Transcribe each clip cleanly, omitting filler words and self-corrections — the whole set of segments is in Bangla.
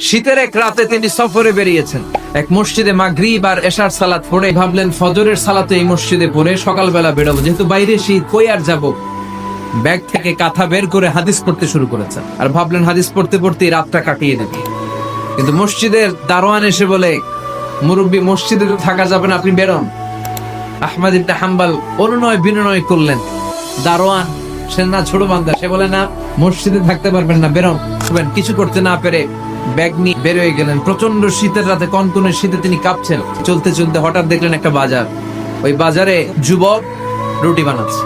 শীতের এক রাতে তিনি সফরে বেরিয়েছেন। এক মসজিদে মাগরিব আর এশার সালাত পড়ে ভাবলেন ফজরের সালাতে এই মসজিদে পড়ে সকালবেলা বেরোবো, যেহেতু বাইরে শীত, কই আর যাবো। ব্যাগ থেকে কাঁথা বের করে হাদিস পড়তে শুরু করেছেন আর ভাবলেন হাদিস পড়তে পড়তে রাতটা কাটিয়ে দেবে। কিন্তু মসজিদের দারোয়ান এসে বলে, মুরব্বী, মসজিদে তো থাকা যাবে না, আপনি বেরোন। আহমদ ইবনে হাম্বল অনুনয় বিনয় করলেন। দারোয়ান সে না ছোট বান্দা, সে বলে না, মসজিদে থাকতে পারবেন না, বেরোন। কিছু করতে না পেরে ব্যাগ নিয়ে বের হয়ে গেলেন। প্রচন্ড শীতের রাতে, কনকনে শীতে তিনি কাঁপছেন। চলতে চলতে হঠাৎ দেখলেন একটা বাজার। ওই বাজারে যুবক রুটি বানাচ্ছে।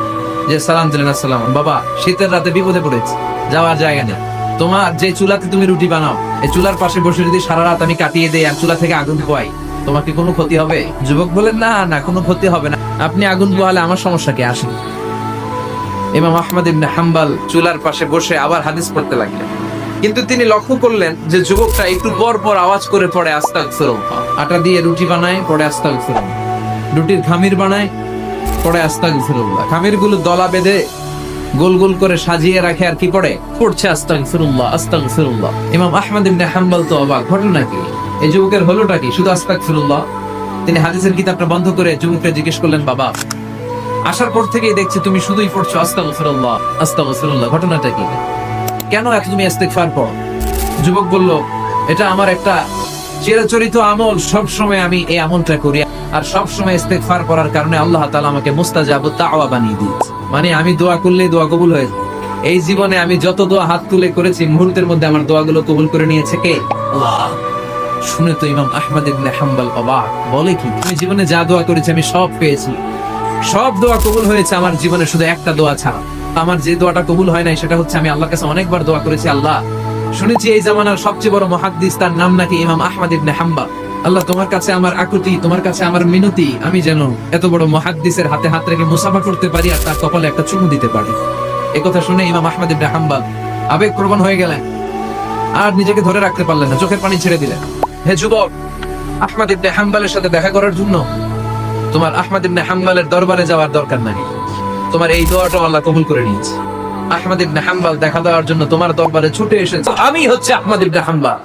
যে সালাম দিলেন, আসসালাম। বাবা, শীতের রাতে বিপদে পড়েছে, যাওয়ার জায়গা নেই। তোমার যে চুলাতে তুমি রুটি বানাও, এই চুলার পাশে বসে যদি সারা রাত আমি কাটিয়ে দেই আর চুলা থেকে আগুন পোয়াই, তোমার কি কোনো ক্ষতি হবে? যুবক বলেন, না না, কোনো ক্ষতি হবে না, আপনি আগুন পোহালে আমার সমস্যা কি? আসেন। ইমাম আহমদ ইবনে হাম্বল চুলার পাশে বসে আবার হাদিস পড়তে লাগলেন। কিন্তু তিনি লক্ষ্য করলেন যে যুবকটা একটু পর পর আওয়াজ করে পড়ে আস্তাগফিরুল্লাহ। আটা দিয়ে রুটি বানায়, পড়ে আস্তাগফিরুল্লাহ। রুটির খামির বানায়, পড়ে আস্তাগফিরুল্লাহ। খামির গুলো দলা বেঁধে গোল গোল করে সাজিয়ে রাখে আর কি পড়ছে আস্তাগফিরুল্লাহ আস্তাগফিরুল্লাহ। ইমাম আহমদ ইবনে হাম্বল তো অবাক, ঘটনা কি? এই যুবকের হলোটা কি? শুধু আস্তাগফিরুল্লাহ। তিনি হাদিসের কিতাবটা বন্ধ করে যুবককে জিজ্ঞেস করলেন, বাবা, আসার পর থেকেই দেখছি তুমি শুধুই পড়ছো আস্তাগফিরুল্লাহ আস্তাগফিরুল্লাহ, ঘটনাটা কি? কেন এত তুমি ইস্তেগফার পড়ো? যুবক বলল, এটা আমার একটা চিরাচরিত আমল, সব সময় আমি এই আমলটা করি, আর সব সময় ইস্তেগফার করার কারণে আল্লাহ তাআলা আমাকে মুস্তাজাবুত দাওয়া বানিয়ে দিয়েছে। মানে আমি দোয়া করলেই দোয়া কবুল হয়ে যায়। এই জীবনে আমি যত দোয়া হাত তুলে করেছি, মুহূর্তের মধ্যে আমার দোয়াগুলো কবুল করে নিয়েছে কে? আল্লাহ। শুনে তো ইমাম আহমদ ইবনে হাম্বল অবাক, বলে কি, আমি জীবনে যা দোয়া করেছি আমি সব পেয়েছি, সব দোয়া কবুল হয়েছে, আমার জীবনে শুধু একটা দোয়া ছাড়া। আমার যে দোয়াটা কবুল হয় নাই সেটা হচ্ছে আমি আল্লাহর কাছে অনেকবার দোয়া করেছি, আল্লাহ, শুনেছি এই জামানার সবচেয়ে বড় মুহাদ্দিস, তার নাম নাকি ইমাম আহমদ ইবনে হাম্বল। আল্লাহ, তোমার কাছে আমার আকুতি, তোমার কাছে আমার মিনতি, আমি যেন এত বড় মুহাদ্দিসের হাতে হাত রেখে মুসাফা করতে পারি আর তার কপালে একটা চুমু দিতে পারি। এই কথা শুনে ইমাম আহমদ ইবনে হাম্বল আবেগপ্রবণ হয়ে গেলেন, আর নিজেকে ধরে রাখতে পারলেন না, চোখের পানি ছেড়ে দিলেন। হে যুবক, আহমদ ইবনে হাম্বলের সাথে দেখা করার জন্য তোমার আহমদ ইবনে হাম্বলের দরবারে যাওয়ার দরকার নাই, তোমার এই দোয়াটা আল্লাহ কবুল করে নিয়েছে। আহমদ ইবনে হাম্বল দেখা দেওয়ার জন্য তোমার দরবারে ছুটে এসেছে, আমি হচ্ছে আহমদ ইবনে হাম্বল।